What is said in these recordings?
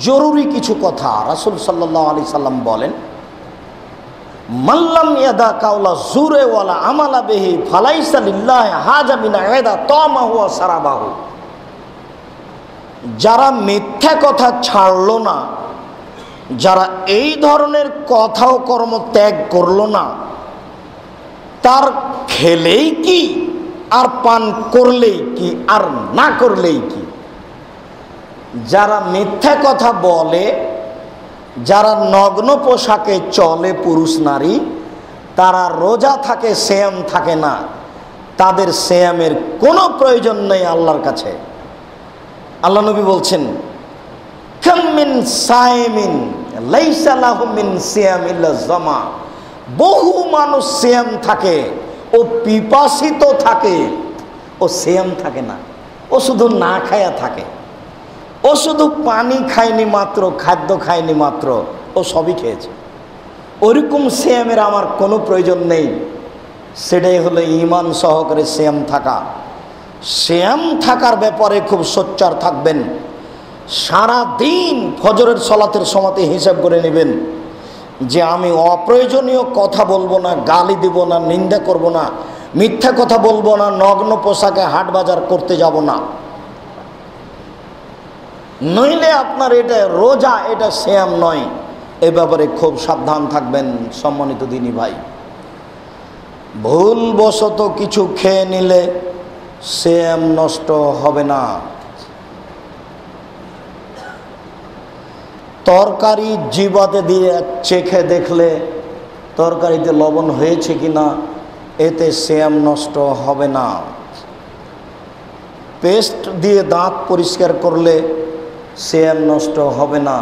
জরুরি কিছু কথা রাসূল সাল্লাল্লাহু আলাইহি সাল্লাম বলেন, মাল্লাম ইয়াদা কাওলা জুরে ওয়ালা আমালা বিহি ফালাইসা লিল্লাহি হাজা বিনা ইয়াদা তামাহু ওয়া সারাবাহু। যারা মিথ্যা কথা ছাড়লো না, যারা এই ধরনের কথা ও কর্ম ত্যাগ করলো না, তার খেলেই কি আর পান করলেই কি আর না করলেই কি। যারা মিথ্যা কথা বলে, যারা নগ্ন পোশাকে চলে পুরুষ নারী, তারা রোজা থাকে সিয়াম থাকে না, তাদের সিয়ামের কোনো প্রয়োজন নেই আল্লাহর কাছে। আল্লাহ নবী বলছেন, কাম মিন সাইমিন লাইসা লাহু মিন সিয়াম ইল্লা জামা। বহু মানুষ সিয়াম থাকে, ও পিপাসিত থাকে, ও সিয়াম থাকে না, ও শুধু না খায়া থাকে, ও শুধু পানি খায়নি মাত্র, খাদ্য খায়নি মাত্র, ও সবই খেয়েছে। ওরকম সিয়ামের আমার কোনো প্রয়োজন নেই। সেটাই হলো ঈমান সহকারে সিয়াম থাকা। সিয়াম থাকার ব্যাপারে খুব সোচ্চার থাকবেন। সারা দিন ফজরের সলাতের সময়তে হিসাব করে নেবেন যে আমি অপ্রয়োজনীয় কথা বলবো না, গালি দিব না, নিন্দা করব না, মিথ্যা কথা বলবো না, নগ্ন পোশাকে হাট বাজার করতে যাব না। নইলে আপনার এটা রোজা, এটা সিয়াম নয়। এ ব্যাপারে খুব সাবধান থাকবেন সম্মানিত দিনী ভাই। ভুলবশত কিছু খেয়ে নিলে সিয়াম নষ্ট হবে না। তরকারি জিবাতে দিয়ে চেখে দেখলে তরকারিতে লবণ হয়েছে কিনা, এতে সিয়াম নষ্ট হবে না। পেস্ট দিয়ে দাঁত পরিষ্কার করলে সিয়াম নষ্ট হবে না।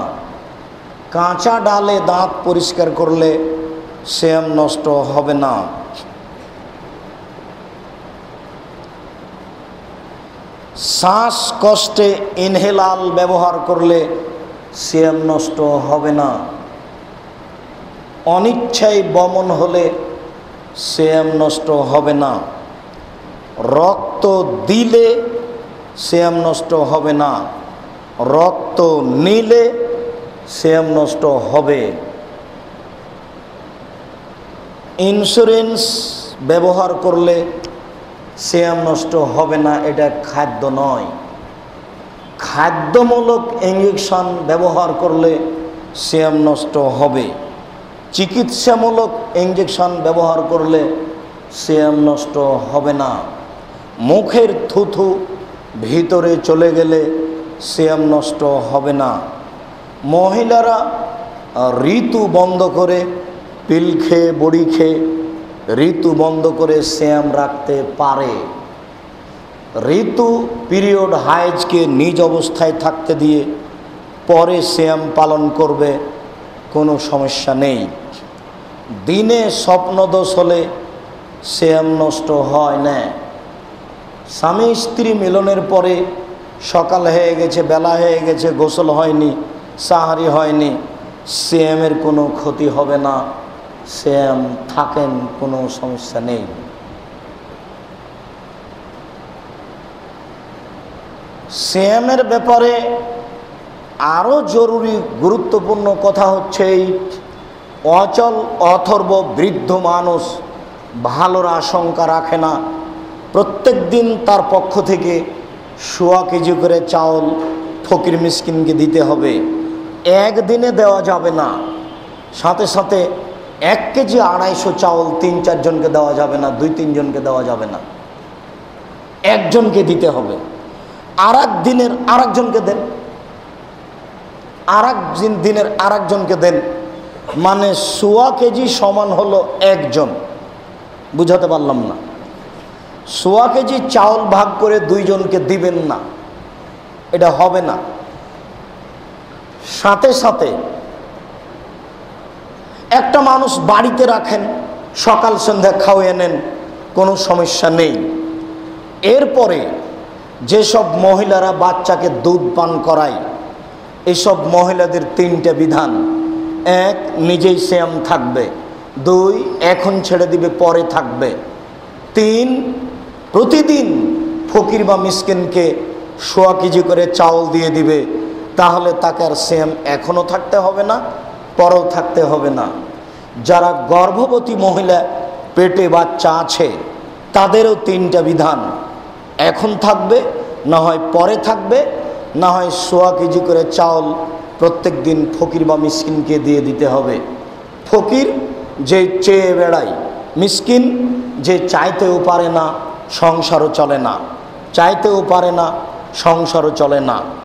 কাঁচা ডালে দাঁত পরিষ্কার করলে সিয়াম নষ্ট হবে না। শ্বাসকষ্টে ইনহেলাল ব্যবহার করলে সিয়াম নষ্ট হবে না। অনিচ্ছায় বমন হলে সিয়াম নষ্ট হবে না। রক্ত দিলে সিয়াম নষ্ট হবে না। রক্ত নিলে সিয়াম নষ্ট হবে। ইন্স্যুরেন্স ব্যবহার করলে সিয়াম নষ্ট হবে না। এটা খাদ্য নয়। খাদ্যমূলক ইঞ্জেকশন ব্যবহার করলে সিয়াম নষ্ট হবে। চিকিৎসামূলক ইঞ্জেকশন ব্যবহার করলে সিয়াম নষ্ট হবে না। মুখের থুথু ভিতরে চলে গেলে সিয়াম নষ্ট হবে না। মহিলারা ঋতু বন্ধ করে, পিল খেয়ে বড়ি খেয়ে ঋতু বন্ধ করে সিয়াম রাখতে পারে। ঋতু পিরিয়ড হাইজকে নিজ অবস্থায় থাকতে দিয়ে পরে সিয়াম পালন করবে, কোনো সমস্যা নেই। দিনে স্বপ্নদোষ হলে সিয়াম নষ্ট হয় না। স্বামী স্ত্রী মিলনের পরে সকাল হয়ে গেছে, বেলা হয়ে গেছে, গোসল হয়নি, সাহারি হয়নি, সিয়ামের কোনো ক্ষতি হবে না। সিয়াম থাকেন, কোনো সমস্যা নেই। সিয়ামের ব্যাপারে আরও জরুরি গুরুত্বপূর্ণ কথা হচ্ছে এই অচল অথর্ব বৃদ্ধ মানুষ ভালোর আশঙ্কা রাখে না। প্রত্যেক দিন তার পক্ষ থেকে 1.25 কেজি করে চাউল ফকির মিসকিনকে দিতে হবে। একদিনে দেওয়া যাবে না। সাথে সাথে 1 কেজি 250 চাউল 3-4 জনকে দেওয়া যাবে না, 2-3 জনকে দেওয়া যাবে না, একজনকে দিতে হবে। আর এক দিনের আরেকজনকে দেন, আর এক দিনের আরেকজনকে দেন, মানে 1.25 কেজি সমান হলো একজন। বুঝাতে পারলাম না? 1.25 কেজি চাউল ভাগ করে 2 জনকে দিবেন না, এটা হবে না। সাথে সাথে একটা মানুষ বাড়িতে রাখেন, সকাল সন্ধ্যা খাওয়িয়ে নেন, কোনো সমস্যা নেই। এরপরে যেসব মহিলারা বাচ্চাকে দুধ পান করায়, এইসব মহিলাদের 3টে বিধান। 1, নিজেই সিয়াম থাকবে। 2, এখন ছেড়ে দিবে, পরে থাকবে। 3, প্রতিদিন ফকির বা মিসকিনকে 1.25 কেজি করে চাউল দিয়ে দিবে। তাহলে তাকে আর সেম এখনও থাকতে হবে না, পরেও থাকতে হবে না। যারা গর্ভবতী মহিলা, পেটে বাচ্চা আছে, তাদেরও 3টা বিধান, এখন থাকবে, না হয় পরে থাকবে, না হয় 1.25 কেজি করে চাউল প্রত্যেক দিন ফকির বা মিসকিনকে দিয়ে দিতে হবে। ফকির যে চেয়ে বেড়ায়, মিসকিন যে চাইতেও পারে না, সংসারও চলে না, চাইতেও পারে না, সংসারও চলে না।